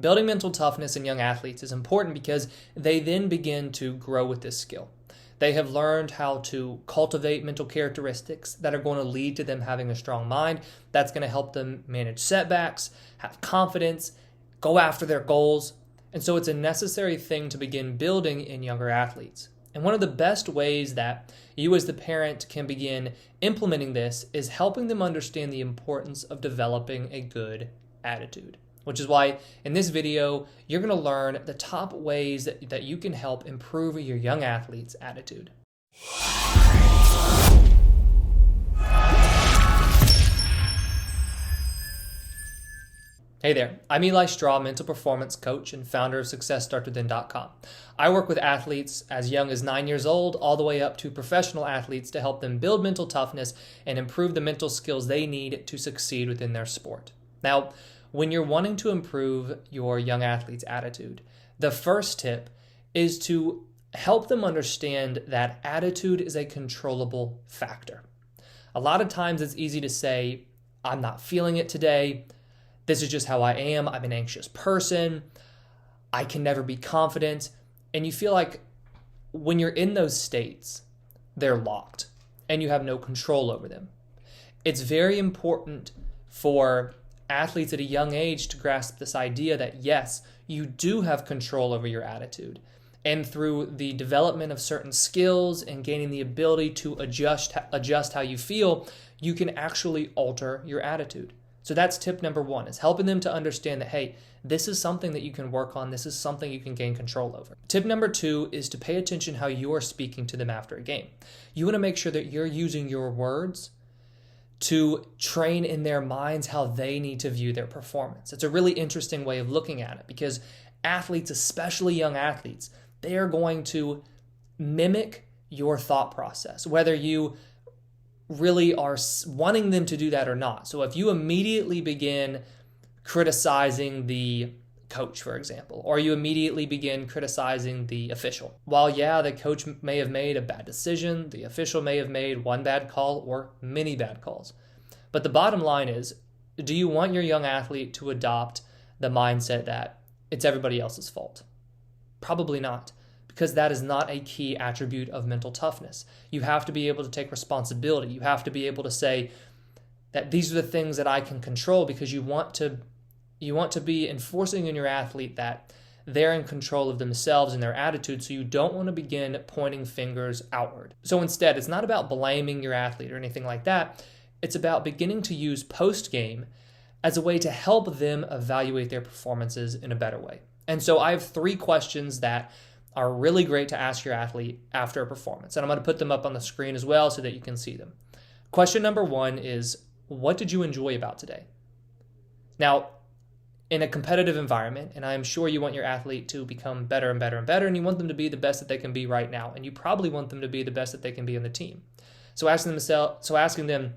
Building mental toughness in young athletes is important because they then begin to grow with this skill. They have learned how to cultivate mental characteristics that are going to lead to them having a strong mind. That's going to help them manage setbacks, have confidence, go after their goals. And so it's a necessary thing to begin building in younger athletes. And one of the best ways that you as the parent can begin implementing this is helping them understand the importance of developing a good attitude. Which is why in this video, you're going to learn the top ways that you can help improve your young athlete's attitude. Hey there, I'm Eli Straw, mental performance coach and founder of SuccessStartsWithin.com. I work with athletes as young as 9 years old all the way up to professional athletes to help them build mental toughness and improve the mental skills they need to succeed within their sport. Now, when you're wanting to improve your young athlete's attitude, the first tip is to help them understand that attitude is a controllable factor. A lot of times it's easy to say, I'm not feeling it today. This is just how I am. I'm an anxious person. I can never be confident. And you feel like when you're in those states, they're locked and you have no control over them. It's very important for athletes at a young age to grasp this idea that yes, you do have control over your attitude. And through the development of certain skills and gaining the ability to adjust how you feel, you can actually alter your attitude. So that's tip number one, is helping them to understand that, hey, this is something that you can work on. This is something you can gain control over. Tip number two is to pay attention how you are speaking to them after a game. You want to make sure that you're using your words to train in their minds how they need to view their performance. It's a really interesting way of looking at it because athletes, especially young athletes, they are going to mimic your thought process, whether you really are wanting them to do that or not. So if you immediately begin criticizing the coach, for example, or you immediately begin criticizing the official, while yeah, the coach may have made a bad decision, the official may have made one bad call or many bad calls. But the bottom line is, do you want your young athlete to adopt the mindset that it's everybody else's fault? Probably not, because that is not a key attribute of mental toughness. You have to be able to take responsibility. You have to be able to say that these are the things that I can control, because you want to be enforcing in your athlete that they're in control of themselves and their attitude, so you don't want to begin pointing fingers outward. So instead, it's not about blaming your athlete or anything like that. It's about beginning to use post-game as a way to help them evaluate their performances in a better way. And so I have 3 questions that are really great to ask your athlete after a performance. And I'm going to put them up on the screen as well so that you can see them. Question number 1 is, what did you enjoy about today? Now, in a competitive environment, and I'm sure you want your athlete to become better and better and better, and you want them to be the best that they can be right now, and you probably want them to be the best that they can be on the team. So asking them,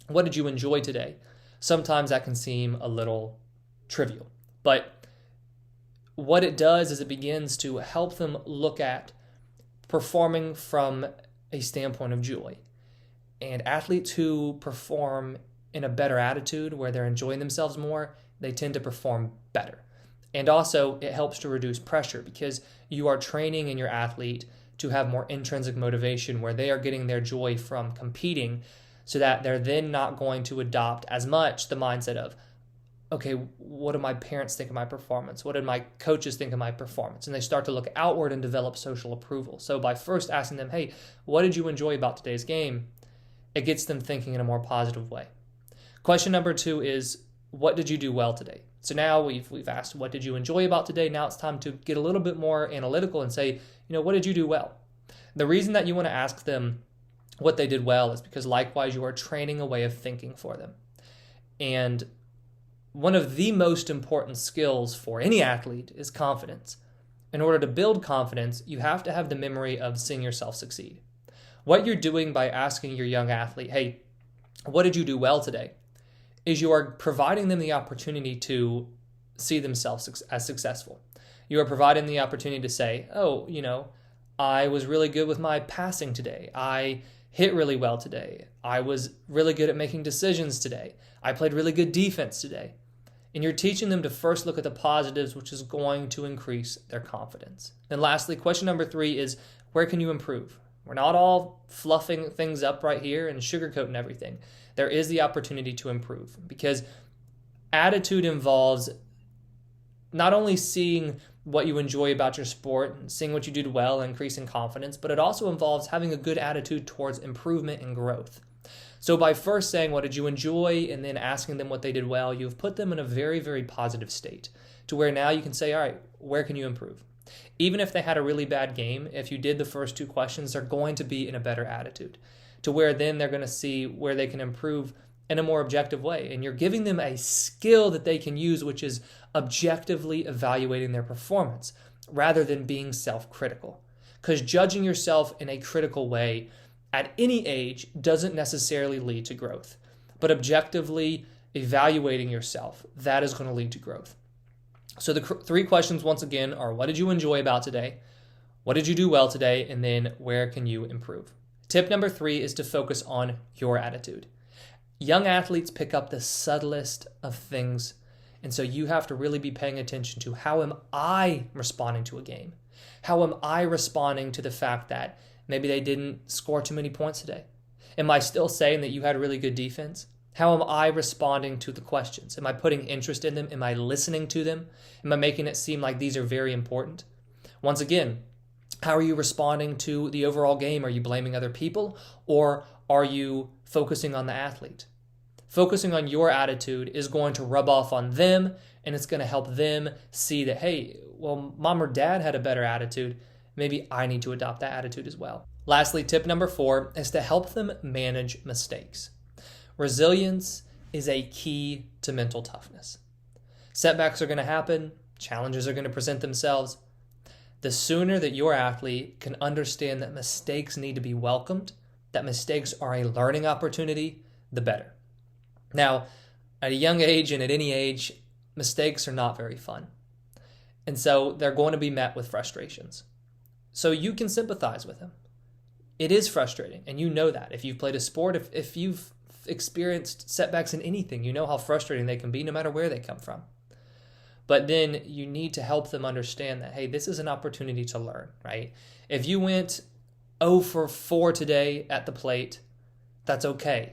what did you enjoy today? Sometimes that can seem a little trivial, but what it does is it begins to help them look at performing from a standpoint of joy. And athletes who perform in a better attitude, where they're enjoying themselves more, they tend to perform better. And also, it helps to reduce pressure because you are training in your athlete to have more intrinsic motivation, where they are getting their joy from competing, so that they're then not going to adopt as much the mindset of, okay, what do my parents think of my performance? What did my coaches think of my performance? And they start to look outward and develop social approval. So by first asking them, hey, what did you enjoy about today's game? It gets them thinking in a more positive way. Question number 2 is, what did you do well today? So now we've asked, what did you enjoy about today? Now it's time to get a little bit more analytical and say, what did you do well? The reason that you want to ask them what they did well is because likewise you are training a way of thinking for them. And one of the most important skills for any athlete is confidence. In order to build confidence, you have to have the memory of seeing yourself succeed. What you're doing by asking your young athlete, hey, what did you do well today? Is you are providing them the opportunity to see themselves as successful. You are providing the opportunity to say, oh, I was really good with my passing today. I hit really well today. I was really good at making decisions today. I played really good defense today. And you're teaching them to first look at the positives, which is going to increase their confidence. And lastly, question number 3 is, where can you improve? We're not all fluffing things up right here and sugarcoating everything. There is the opportunity to improve, because attitude involves not only seeing what you enjoy about your sport and seeing what you do well and increasing confidence, but it also involves having a good attitude towards improvement and growth. So by first saying, what did you enjoy, and then asking them what they did well, you've put them in a very, very positive state to where now you can say, all right, where can you improve? Even if they had a really bad game, if you did the first 2 questions, they're going to be in a better attitude to where then they're going to see where they can improve in a more objective way. And you're giving them a skill that they can use, which is objectively evaluating their performance rather than being self-critical. Because judging yourself in a critical way at any age doesn't necessarily lead to growth. But objectively evaluating yourself, that is going to lead to growth. So the 3 questions, once again, are what did you enjoy about today? What did you do well today? And then where can you improve? Tip number 3 is to focus on your attitude. Young athletes pick up the subtlest of things. And so you have to really be paying attention to, how am I responding to a game? How am I responding to the fact that maybe they didn't score too many points today? Am I still saying that you had really good defense? How am I responding to the questions? Am I putting interest in them? Am I listening to them? Am I making it seem like these are very important? Once again, how are you responding to the overall game? Are you blaming other people, or are you focusing on the athlete? Focusing on your attitude is going to rub off on them, and it's going to help them see that, hey, well, mom or dad had a better attitude. Maybe I need to adopt that attitude as well. Lastly, tip number 4 is to help them manage mistakes. Resilience is a key to mental toughness. Setbacks are going to happen. Challenges are going to present themselves. The sooner that your athlete can understand that mistakes need to be welcomed, that mistakes are a learning opportunity, the better. Now, at a young age and at any age, mistakes are not very fun. And so they're going to be met with frustrations. So you can sympathize with them. It is frustrating, and you know that. If you've played a sport, if you've experienced setbacks in anything, you know how frustrating they can be no matter where they come from. But then you need to help them understand that, hey, this is an opportunity to learn, right? If you went 0 for 4 today at the plate, that's okay,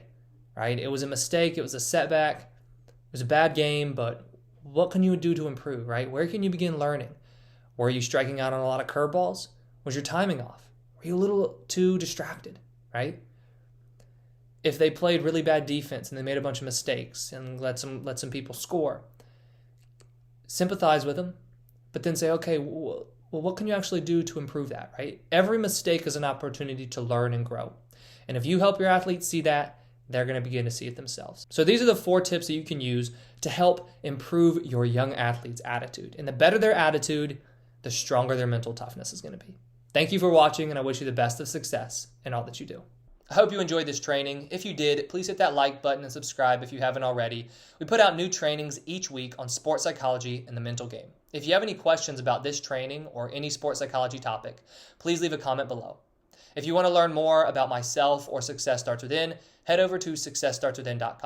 right? It was a mistake. It was a setback. It was a bad game, but what can you do to improve, right? Where can you begin learning? Were you striking out on a lot of curveballs? Was your timing off? Were you a little too distracted, right? If they played really bad defense and they made a bunch of mistakes and let some people score, sympathize with them, but then say, okay, well, what can you actually do to improve that, right? Every mistake is an opportunity to learn and grow. And if you help your athletes see that, they're going to begin to see it themselves. So these are the 4 tips that you can use to help improve your young athlete's attitude. And the better their attitude, the stronger their mental toughness is going to be. Thank you for watching, and I wish you the best of success in all that you do. I hope you enjoyed this training. If you did, please hit that like button and subscribe if you haven't already. We put out new trainings each week on sports psychology and the mental game. If you have any questions about this training or any sports psychology topic, please leave a comment below. If you want to learn more about myself or Success Starts Within, head over to successstartswithin.com.